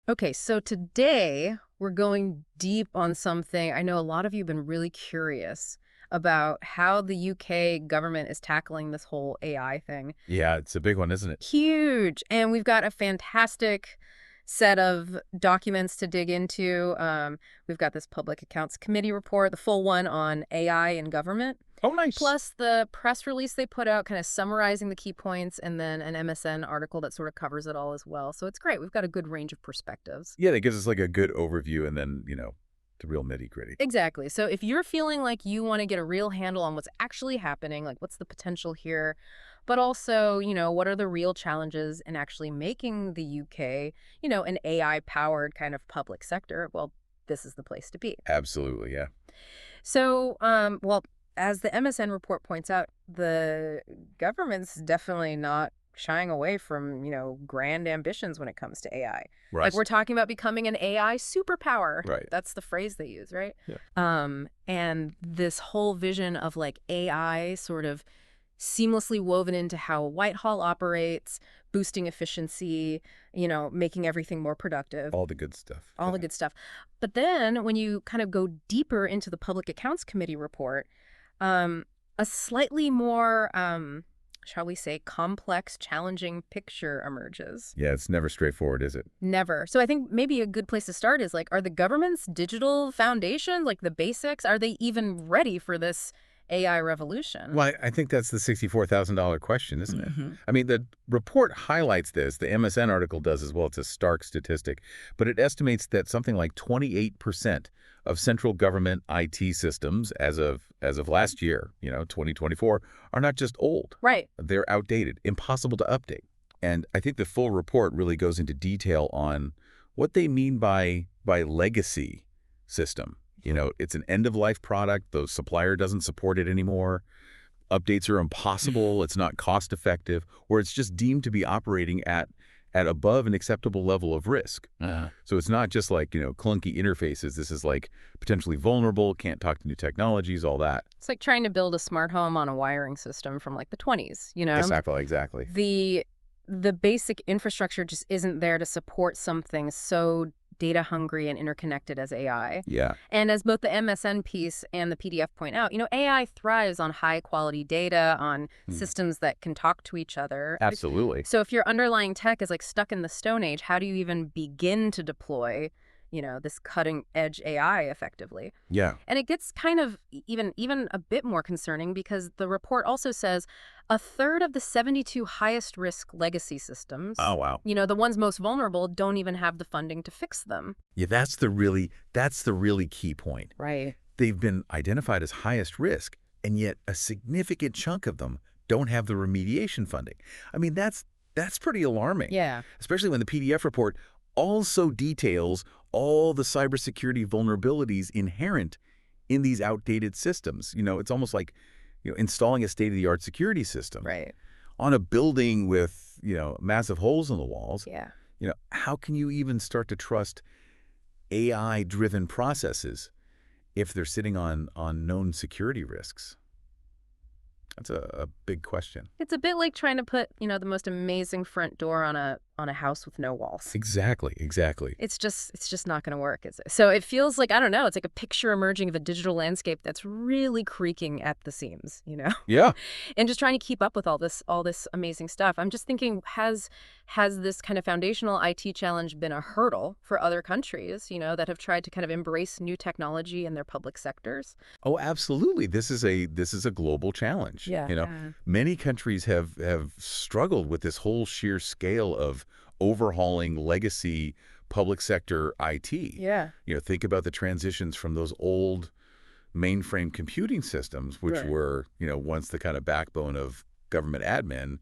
Okay, so today we're going deep on something. I know a lot of you have been really curious about how the UK government is tackling this whole AI thing. Yeah, it's a big one, isn't it? Huge. And we've got a fantastic set of documents to dig into. We've got this Public Accounts Committee report, the full one on AI in government. Oh, nice. Plus the press release they put out kind of summarizing the key points, and then an MSN article that sort of covers it all as well. So it's great. We've got a good range of perspectives. Yeah, that gives us like a good overview and then, the real nitty-gritty. Exactly. So if you're feeling like you want to get a real handle on what's actually happening, like what's the potential here, but also, what are the real challenges in actually making the UK, an AI-powered kind of public sector, well, this is the place to be. Absolutely, yeah. So, well, as the MSN report points out, the government's definitely not shying away from, grand ambitions when it comes to AI. Like Right. we're talking about becoming an AI superpower. Right. That's the phrase they use, right? Yeah. And this whole vision of like AI sort of seamlessly woven into how Whitehall operates, boosting efficiency, making everything more productive, All the good stuff. all the Yeah. good stuff. But then when you kind of go deeper into the Public Accounts Committee report, um, a slightly more, shall we say, complex, challenging picture emerges. Yeah, it's never straightforward, is it? Never. So I think maybe a good place to start is like, are the government's digital foundations, like the basics, are they even ready for this AI revolution? Well, I think that's the $64,000 question, isn't it? Hmm. I mean, the report highlights this. The MSN article does as well. It's a stark statistic. But it estimates that something like 28% of central government IT systems as of last year, 2024, are not just old. Right. They're outdated, impossible to update. And I think the full report really goes into detail on what they mean by legacy system. It's an end-of-life product. The supplier doesn't support it anymore. Updates are impossible. It's not cost-effective, or it's just deemed to be operating at above an acceptable level of risk. So it's not just like, clunky interfaces. This is like potentially vulnerable, can't talk to new technologies, all that. It's like trying to build a smart home on a wiring system from like the 20s, Exactly. The basic infrastructure just isn't there to support something so data hungry and interconnected as AI. Yeah, And as both the MSN piece and the PDF point out, AI thrives on high quality data, on systems that can talk to each other. absolutely. So if your underlying tech is like stuck in the Stone Age, how do you even begin to deploy, this cutting edge AI effectively? Yeah. And it gets kind of even a bit more concerning because the report also says a third of the 72 highest risk legacy systems, Oh, wow. the ones most vulnerable, don't even have the funding to fix them. Yeah, that's the really key point. Right. They've been identified as highest risk, and yet a significant chunk of them don't have the remediation funding. I mean, that's pretty alarming. Yeah. Especially when the PDF report also details all the cybersecurity vulnerabilities inherent in these outdated systems. It's almost like, installing a state-of-the-art security system Right. on a building with, massive holes in the walls. Yeah. How can you even start to trust AI-driven processes if they're sitting on known security risks? That's a big question. It's a bit like trying to put, the most amazing front door on a house with no walls. Exactly. It's just not going to work, is it? So it feels like, I don't know, it's like a picture emerging of a digital landscape that's really creaking at the seams, Yeah. and just trying to keep up with all this amazing stuff. I'm just thinking, has this kind of foundational IT challenge been a hurdle for other countries, that have tried to kind of embrace new technology in their public sectors? Oh, absolutely. This is a global challenge. Yeah. Many countries have struggled with this whole sheer scale of overhauling legacy public sector IT. Yeah. Think about the transitions from those old mainframe computing systems, which Right. were, once the kind of backbone of government admin,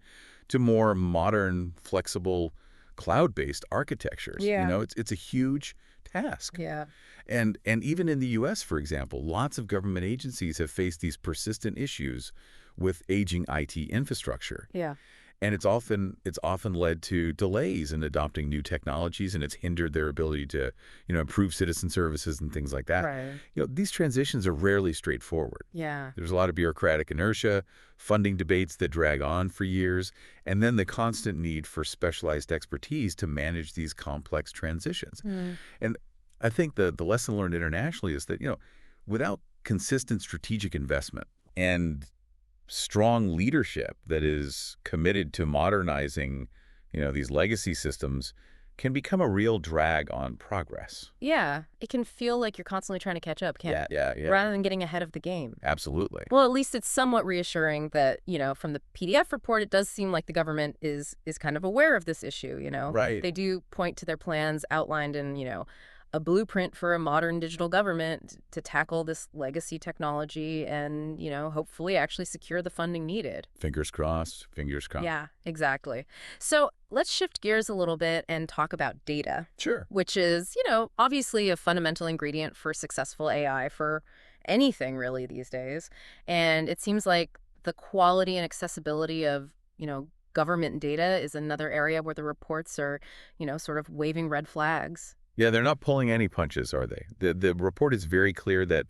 to more modern, flexible, cloud-based architectures. Yeah. It's a huge task. Yeah. And even in the U.S., for example, lots of government agencies have faced these persistent issues with aging IT infrastructure. Yeah. And it's often led to delays in adopting new technologies, and it's hindered their ability to, improve citizen services and things like that. Right. These transitions are rarely straightforward. Yeah. There's a lot of bureaucratic inertia, funding debates that drag on for years, and then the constant need for specialized expertise to manage these complex transitions. Mm. And I think the lesson learned internationally is that, without consistent strategic investment and strong leadership that is committed to modernizing, these legacy systems can become a real drag on progress. Yeah. It can feel like you're constantly trying to catch up, can't Yeah, it? yeah, yeah. Rather than getting ahead of the game. Absolutely. Well, at least it's somewhat reassuring that, from the PDF report, it does seem like the government is kind of aware of this issue. Right. They do point to their plans outlined in, a blueprint for a modern digital government to tackle this legacy technology and, hopefully actually secure the funding needed. Fingers crossed, fingers crossed. Yeah, exactly. So let's shift gears a little bit and talk about data, Sure. which is, obviously a fundamental ingredient for successful AI for anything really these days. And it seems like the quality and accessibility of, government data is another area where the reports are, sort of waving red flags. Yeah, they're not pulling any punches, are they? The report is very clear that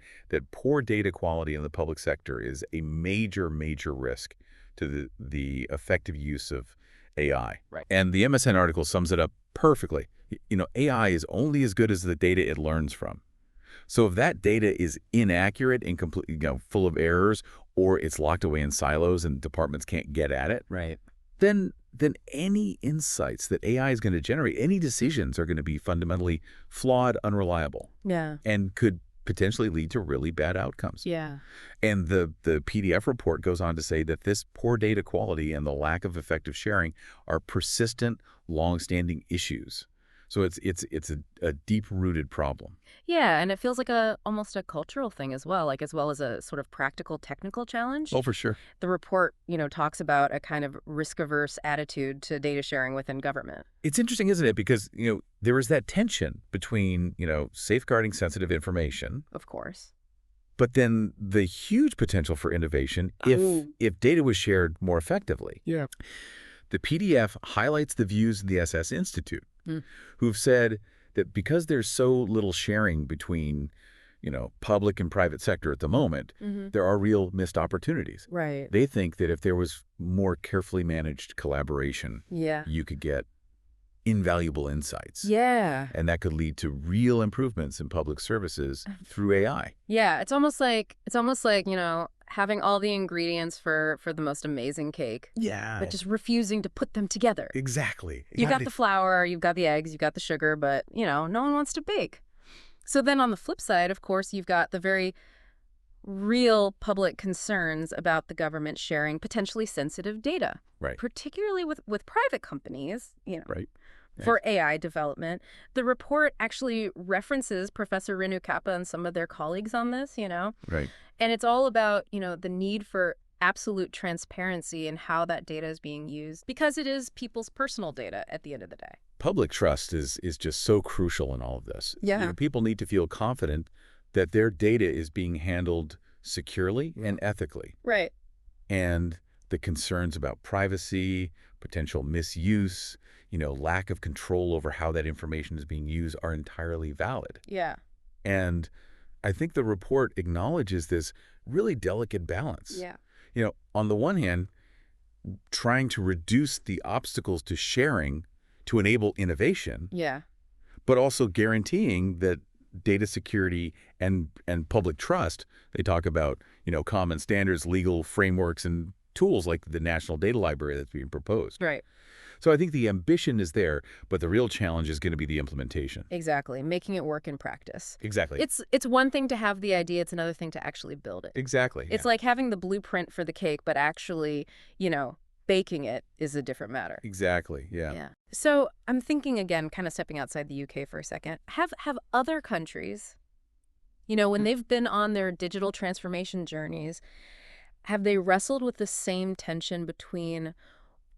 poor data quality in the public sector is a major, major risk to the effective use of AI. Right. And the MSN article sums it up perfectly. AI is only as good as the data it learns from. So if that data is inaccurate, incomplete, full of errors, or it's locked away in silos and departments can't get at it, Right. then any insights that AI is going to generate, any decisions are going to be fundamentally flawed, unreliable, Yeah. and could potentially lead to really bad outcomes. Yeah. And the PDF report goes on to say that this poor data quality and the lack of effective sharing are persistent, long-standing issues. So it's a deep-rooted problem. Yeah, and it feels like almost a cultural thing as well, as well as a sort of practical technical challenge. Oh, for sure. The report, talks about a kind of risk-averse attitude to data sharing within government. It's interesting, isn't it? Because, there is that tension between, safeguarding sensitive information, Of course. but then the huge potential for innovation Ooh. if data was shared more effectively. Yeah. The PDF highlights the views of the SS Institute, Mm. who've said that because there's so little sharing between, public and private sector at the moment, Mm-hmm. there are real missed opportunities. Right. They think that if there was more carefully managed collaboration, Yeah. you could get invaluable insights. Yeah. And that could lead to real improvements in public services through AI. Yeah, it's almost like, having all the ingredients for the most amazing cake, Yeah. but just refusing to put them together. Exactly. You got the flour, you've got the eggs, you've got the sugar, but, no one wants to bake. So then on the flip side, of course, you've got the very real public concerns about the government sharing potentially sensitive data. Right. Particularly with private companies, Right. for AI development. The report actually references Professor Renu Kappa and some of their colleagues on this, Right. And it's all about, the need for absolute transparency in how that data is being used because it is people's personal data at the end of the day. Public trust is just so crucial in all of this. Yeah. People need to feel confident that their data is being handled securely and ethically. Right. And the concerns about privacy, potential misuse, lack of control over how that information is being used are entirely valid. Yeah. And I think the report acknowledges this really delicate balance. Yeah. On the one hand, trying to reduce the obstacles to sharing to enable innovation, Yeah. but also guaranteeing that data security and public trust, they talk about, common standards, legal frameworks, and tools like the National Data Library that's being proposed. Right. So I think the ambition is there, but the real challenge is going to be the implementation. Exactly. Making it work in practice. Exactly. It's one thing to have the idea. It's another thing to actually build it. Exactly. It's like having the blueprint for the cake, but actually, baking it is a different matter. Exactly. Yeah. Yeah. So I'm thinking again, kind of stepping outside the UK for a second. Have other countries, when they've been on their digital transformation journeys, have they wrestled with the same tension between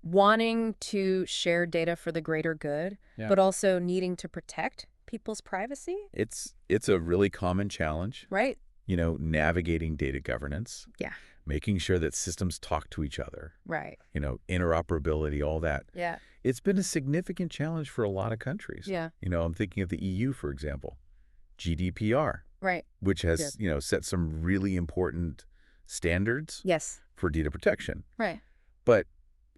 wanting to share data for the greater good, Yeah. but also needing to protect people's privacy? It's a really common challenge, Right. navigating data governance. Yeah. making sure that systems talk to each other, Right. interoperability, all that. Yeah. It's been a significant challenge for a lot of countries. Yeah. I'm thinking of the EU, for example, GDPR, Right. which Yes. has, set some really important standards Yes. for data protection. Right. But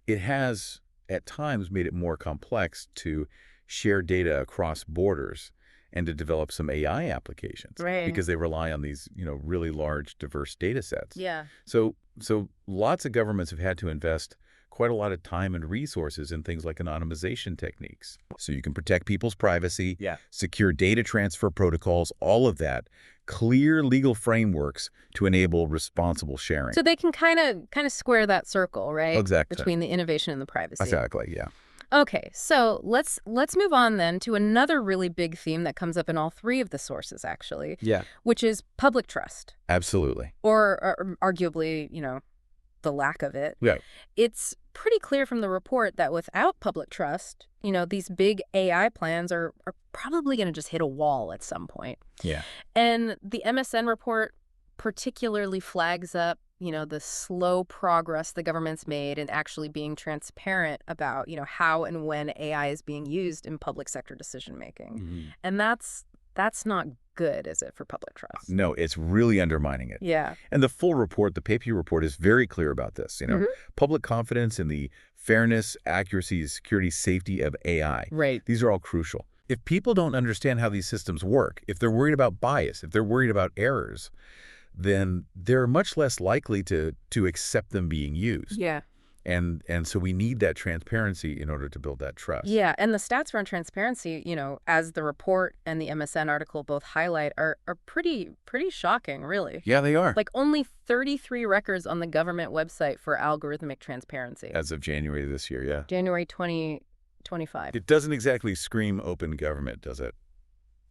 it has, at times, made it more complex to share data across borders and to develop some AI applications Right. because they rely on these, really large, diverse data sets. Yeah. So lots of governments have had to invest quite a lot of time and resources in things like anonymization techniques. So you can protect people's privacy, secure data transfer protocols, all of that, clear legal frameworks to enable responsible sharing. So they can kind of square that circle, right? Exactly. Between the innovation and the privacy. Exactly, yeah. Okay, so let's move on then to another really big theme that comes up in all three of the sources, actually. Yeah. Which is public trust. Absolutely. Or arguably, the lack of it. Yeah. It's pretty clear from the report that without public trust, these big AI plans are probably going to just hit a wall at some point. Yeah. And the MSN report particularly flags up, the slow progress the government's made in actually being transparent about, how and when AI is being used in public sector decision making. Mm-hmm. And that's not good, is it, for public trust? No, it's really undermining it. Yeah. And the full report, the paper report, is very clear about this. Public confidence in the fairness, accuracy, security, safety of AI. Right. These are all crucial. If people don't understand how these systems work, if they're worried about bias, if they're worried about errors, then they're much less likely to accept them being used. Yeah. And so we need that transparency in order to build that trust. Yeah, and the stats around transparency, as the report and the MSN article both highlight, are pretty shocking, really. Yeah, they are. Like only 33 records on the government website for algorithmic transparency. As of January this year, yeah. January 2025. It doesn't exactly scream open government, does it?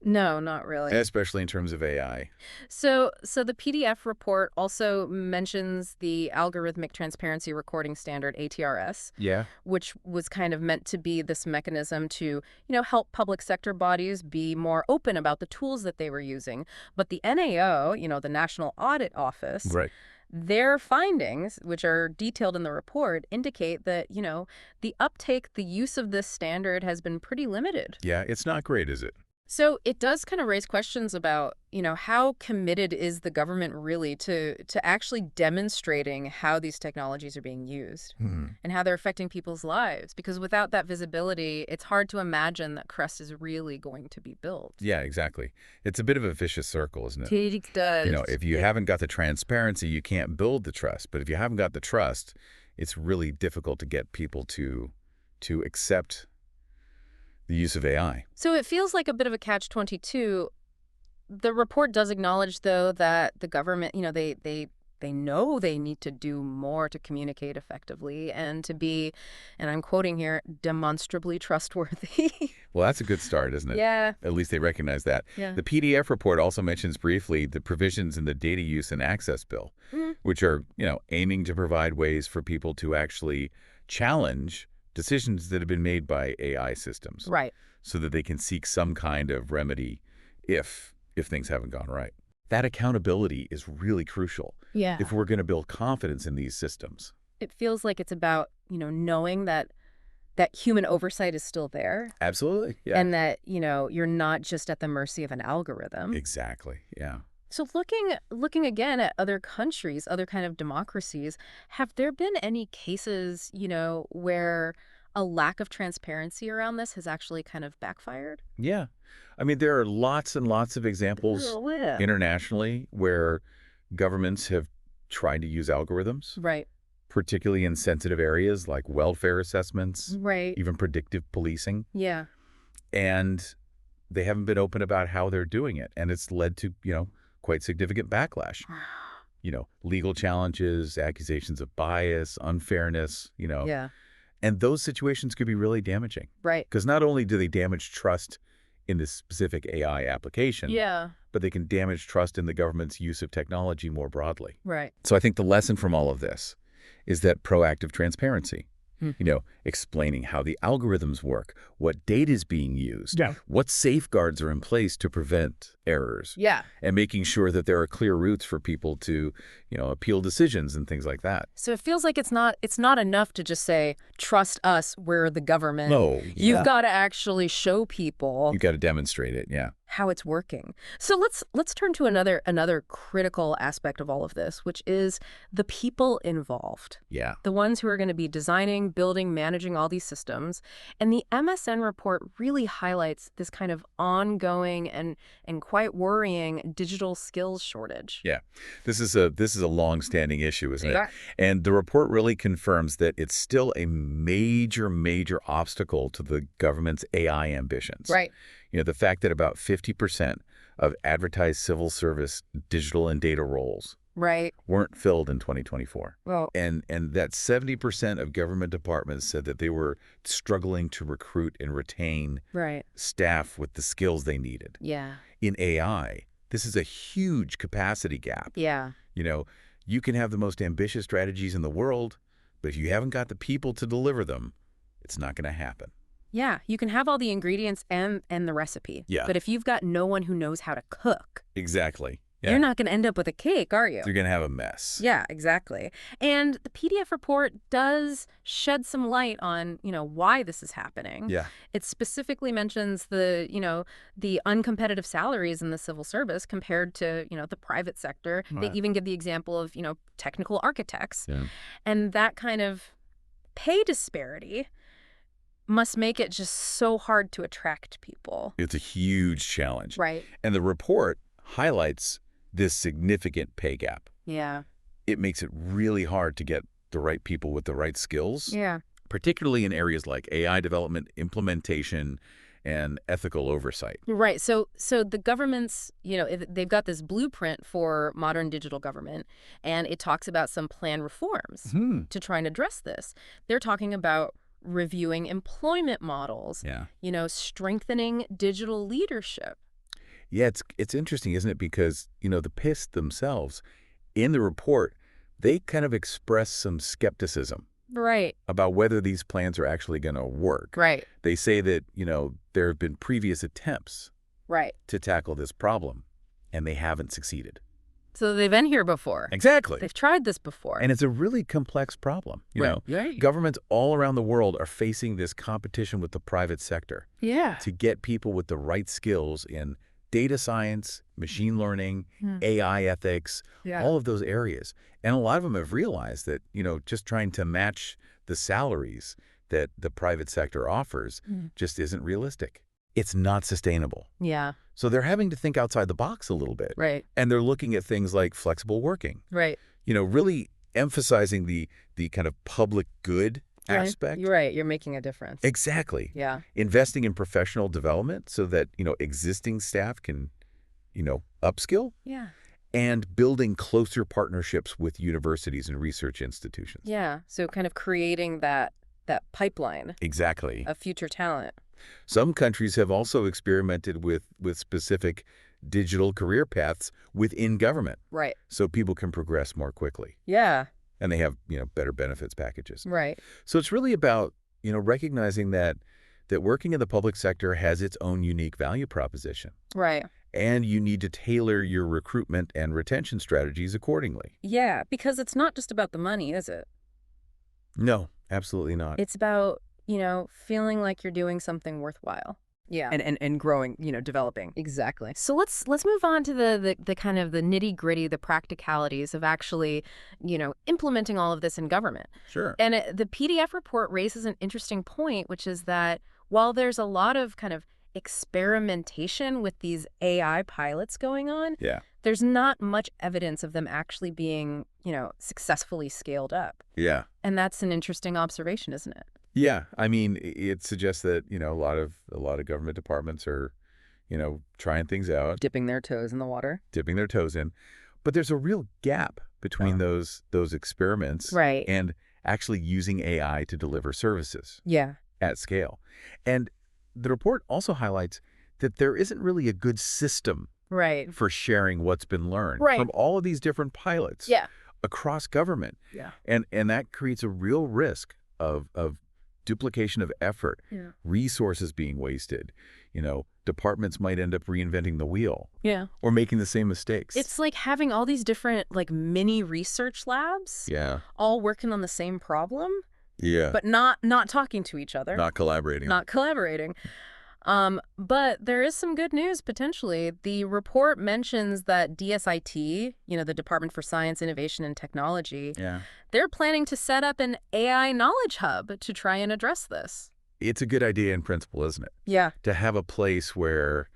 No, not really. Especially in terms of AI. So the PDF report also mentions the Algorithmic Transparency Recording Standard, ATRS, Yeah. which was kind of meant to be this mechanism to, help public sector bodies be more open about the tools that they were using. But the NAO, the National Audit Office, Right. their findings, which are detailed in the report, indicate that, the uptake, the use of this standard has been pretty limited. Yeah, it's not great, is it? So it does kind of raise questions about, how committed is the government really to actually demonstrating how these technologies are being used and how they're affecting people's lives? Because without that visibility, it's hard to imagine that trust is really going to be built. Yeah, exactly. It's a bit of a vicious circle, isn't it? It does. If you haven't got the transparency, you can't build the trust. But if you haven't got the trust, it's really difficult to get people to accept the use of AI. So it feels like a bit of a catch-22. The report does acknowledge, though, that the government, they know they need to do more to communicate effectively and to be, and I'm quoting here, demonstrably trustworthy. Well, that's a good start, isn't it? Yeah. At least they recognize that. Yeah. The PDF report also mentions briefly the provisions in the Data Use and Access Bill, which are, aiming to provide ways for people to actually challenge decisions that have been made by AI systems. Right. So that they can seek some kind of remedy if things haven't gone right. That accountability is really crucial. Yeah. If we're going to build confidence in these systems. It feels like it's about, knowing that human oversight is still there. Absolutely. Yeah. And that, you're not just at the mercy of an algorithm. Exactly. Yeah. So looking again at other countries, other kind of democracies, have there been any cases, where a lack of transparency around this has actually kind of backfired? Yeah. I mean, there are lots and lots of examples internationally where governments have tried to use algorithms. Right. Particularly in sensitive areas like welfare assessments, Right. even predictive policing. Yeah. And they haven't been open about how they're doing it. And it's led to, quite significant backlash. Legal challenges, accusations of bias, unfairness, Yeah. And those situations could be really damaging. Right. Because not only do they damage trust in this specific AI application, Yeah. but they can damage trust in the government's use of technology more broadly. Right. So I think the lesson from all of this is that proactive transparency, Hmm. Explaining how the algorithms work, what data is being used, Yeah. what safeguards are in place to prevent errors, Yeah. and making sure that there are clear routes for people to, appeal decisions and things like that. So it feels like it's not enough to just say, trust us, we're the government. No, You've yeah. got to actually show people You got to demonstrate it, yeah. how it's working. So let's turn to another critical aspect of all of this, which is the people involved. Yeah. The ones who are going to be designing, building, managing all these systems. And the MSN report really highlights this kind of ongoing and quite worrying digital skills shortage. Yeah. This is a long-standing issue, isn't it? Yeah. And the report really confirms that it's still a major, major obstacle to the government's AI ambitions. Right. The fact that about 50% of advertised civil service digital and data roles Right. weren't filled in 2024. Well, And that 70% of government departments said that they were struggling to recruit and retain right. staff with the skills they needed. Yeah. In AI, this is a huge capacity gap. Yeah. You can have the most ambitious strategies in the world, but if you haven't got the people to deliver them, it's not going to happen. Yeah, you can have all the ingredients and the recipe. Yeah. But if you've got no one who knows how to cook, Exactly. Yeah. you're not going to end up with a cake, are you? You're going to have a mess. Yeah, exactly. And the PDF report does shed some light on, why this is happening. Yeah. It specifically mentions the uncompetitive salaries in the civil service compared to, the private sector. Right. They even give the example of, technical architects. Yeah. And that kind of pay disparity must make it just so hard to attract people. It's a huge challenge. Right. And the report highlights this significant pay gap. Yeah. It makes it really hard to get the right people with the right skills, Yeah. particularly in areas like AI development, implementation, and ethical oversight. Right. So the government's, they've got this blueprint for modern digital government, and it talks about some planned reforms to try and address this. They're talking about reviewing employment models, Yeah. Strengthening digital leadership. Yeah, it's interesting, isn't it? Because, the PIS themselves, in the report, they kind of express some skepticism Right. about whether these plans are actually going to work. Right. They say that, there have been previous attempts Right. to tackle this problem, and they haven't succeeded. So they've been here before. Exactly. They've tried this before. And it's a really complex problem. Right. Governments all around the world are facing this competition with the private sector Yeah. to get people with the right skills in data science, machine learning, AI ethics, Yeah. all of those areas. And a lot of them have realized that, just trying to match the salaries that the private sector offers just isn't realistic. It's not sustainable. Yeah. So they're having to think outside the box a little bit. Right. And they're looking at things like flexible working, Right. really emphasizing the kind of public good aspect. You're right. You're making a difference. Exactly. Yeah. Investing in professional development so that, existing staff can, upskill, Yeah. and building closer partnerships with universities and research institutions. Yeah. So kind of creating that pipeline Exactly. of future talent. Some countries have also experimented with specific digital career paths within government Right. so people can progress more quickly. Yeah. And they have, better benefits packages. Right. So it's really about, recognizing that working in the public sector has its own unique value proposition. Right. And you need to tailor your recruitment and retention strategies accordingly. Yeah. Because it's not just about the money, is it? No, absolutely not. It's about, feeling like you're doing something worthwhile. Yeah. And growing, developing. Exactly. So let's move on to the kind of the nitty-gritty, the practicalities of actually, implementing all of this in government. Sure. And the PDF report raises an interesting point, which is that while there's a lot of kind of experimentation with these AI pilots going on, Yeah. there's not much evidence of them actually being, successfully scaled up. Yeah. And that's an interesting observation, isn't it? Yeah. I mean, it suggests that, a lot of government departments are, trying things out, Dipping their toes in the water. dipping their toes in. But there's a real gap between those experiments Right. and actually using AI to deliver services Yeah. at scale. And the report also highlights that there isn't really a good system Right. for sharing what's been learned Right. from all of these different pilots Yeah. across government. Yeah. And that creates a real risk of duplication of effort, Yeah. resources being wasted. Departments might end up reinventing the wheel Yeah. or making the same mistakes. It's like having all these different like mini research labs Yeah. all working on the same problem, Yeah. but not talking to each other, Not collaborating. not collaborating. But there is some good news potentially. The report mentions that DSIT, the Department for Science, Innovation, and Technology, Yeah. they're planning to set up an AI knowledge hub to try and address this. It's a good idea in principle, isn't it? Yeah. To have a place where,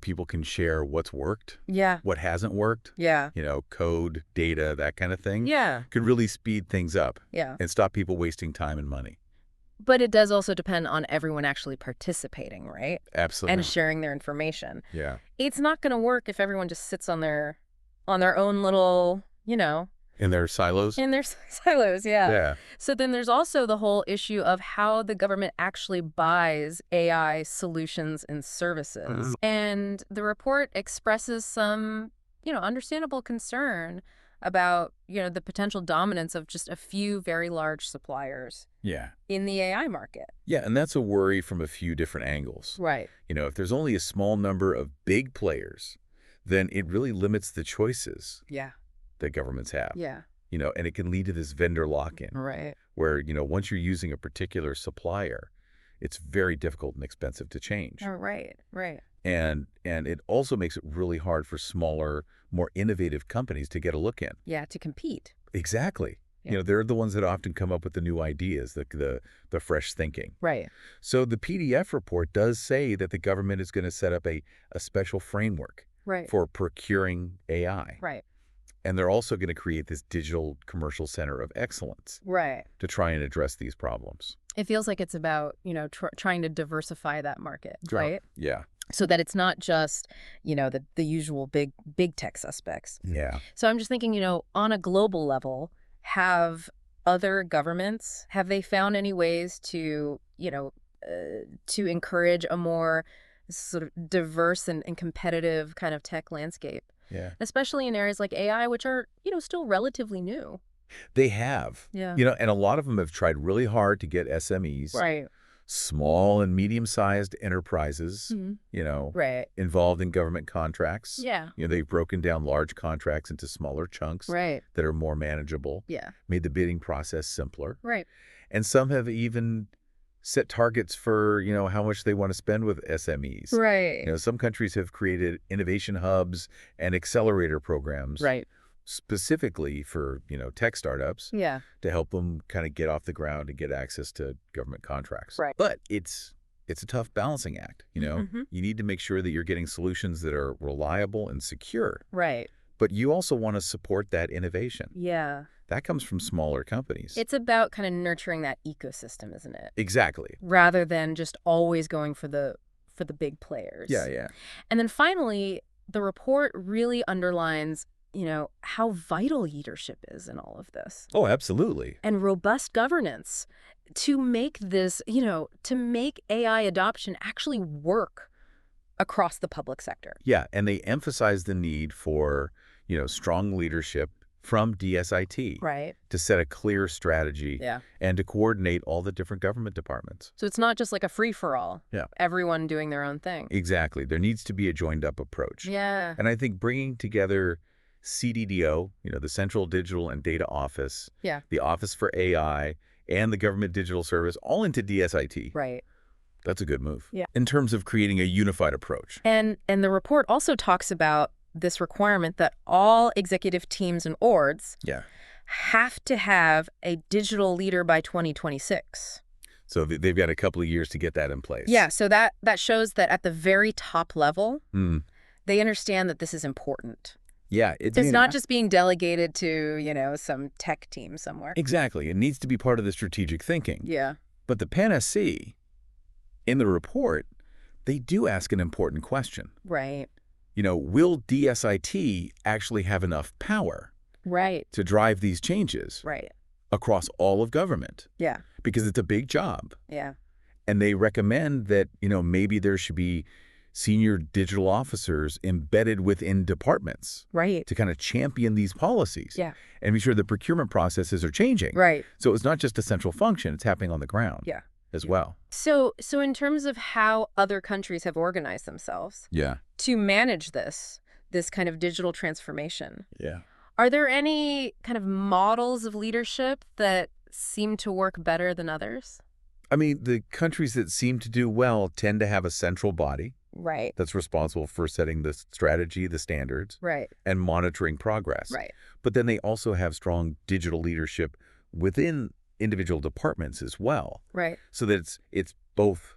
people can share what's worked, Yeah. what hasn't worked, Yeah. code, data, that kind of thing. Yeah. Could really speed things up Yeah. and stop people wasting time and money. But it does also depend on everyone actually participating, right? Absolutely. And sharing their information. Yeah. It's not going to work if everyone just sits on their own little, In their silos? in their silos. Yeah. Yeah. So then there's also the whole issue of how the government actually buys AI solutions and services. And the report expresses some, understandable concern about, the potential dominance of just a few very large suppliers Yeah. in the AI market. Yeah, and that's a worry from a few different angles. Right. If there's only a small number of big players, then it really limits the choices Yeah. that governments have. Yeah. And it can lead to this vendor lock-in Right. where, once you're using a particular supplier, it's very difficult and expensive to change. Oh, right. Right. And it also makes it really hard for smaller, more innovative companies to get a look in. Yeah, to compete. Exactly. Yeah. They're the ones that often come up with the new ideas, the fresh thinking. Right. So the PDF report does say that the government is going to set up a special framework Right. for procuring AI. Right. And they're also going to create this digital commercial center of excellence Right. to try and address these problems. It feels like it's about, trying to diversify that market, right? Yeah. So that it's not just, the usual big tech suspects. Yeah. So I'm just thinking, on a global level, have other governments, have they found any ways to, to encourage a more sort of diverse and competitive kind of tech landscape, Yeah. especially in areas like AI, which are, still relatively new? They have. Yeah. And a lot of them have tried really hard to get SMEs, Right. small and medium-sized enterprises, Right. involved in government contracts. Yeah. They've broken down large contracts into smaller chunks Right. that are more manageable, Yeah. made the bidding process simpler. Right. And some have even set targets for, how much they want to spend with SMEs. Right. Some countries have created innovation hubs and accelerator programs Right. specifically for, tech startups Yeah. to help them kind of get off the ground and get access to government contracts. Right. But it's a tough balancing act, Mhm. You need to make sure that you're getting solutions that are reliable and secure. Right. But you also want to support that innovation. Yeah. That comes from smaller companies. It's about kind of nurturing that ecosystem, isn't it? Exactly. Rather than just always going for the big players. Yeah, yeah. And then finally, the report really underlines, how vital leadership is in all of this. Oh, absolutely. And robust governance to make this, to make AI adoption actually work across the public sector. Yeah, and they emphasize the need for, strong leadership from DSIT Right. to set a clear strategy Yeah. and to coordinate all the different government departments. So it's not just like a free-for-all. Yeah. Everyone doing their own thing. Exactly. There needs to be a joined-up approach. Yeah. And I think bringing together CDDO, the Central Digital and Data Office, Yeah. the Office for AI, and the Government Digital Service all into DSIT, Right. that's a good move. Yeah. In terms of creating a unified approach. And the report also talks about this requirement that all executive teams and orgs Yeah. have to have a digital leader by 2026. So they've got a couple of years to get that in place. Yeah, so that shows that at the very top level, Mm. they understand that this is important. Yeah. It's not just being delegated to, some tech team somewhere. Exactly. It needs to be part of the strategic thinking. Yeah. But the PNSC, in the report, they do ask an important question. Right. Will DSIT actually have enough power Right. to drive these changes Right. across all of government? Yeah. Because it's a big job. Yeah. And they recommend that, maybe there should be senior digital officers embedded within departments Right. to kind of champion these policies Yeah. and be sure the procurement processes are changing. Right. So it's not just a central function, it's happening on the ground Yeah. as well. So in terms of how other countries have organized themselves Yeah. to manage this kind of digital transformation, Yeah. are there any kind of models of leadership that seem to work better than others? I mean, the countries that seem to do well tend to have a central body Right. that's responsible for setting the strategy, the standards, Right. and monitoring progress. Right. But then they also have strong digital leadership within individual departments as well. Right. So that it's both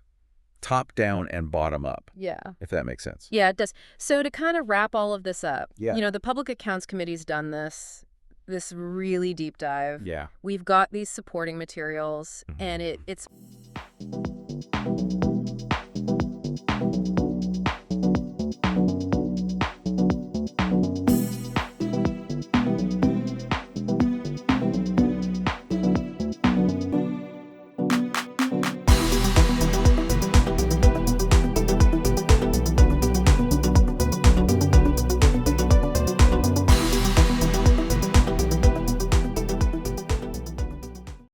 top down and bottom up, Yeah. if that makes sense. Yeah, it does. So to kind of wrap all of this up, Yeah. the Public Accounts Committee's done this really deep dive. Yeah. We've got these supporting materials, and it's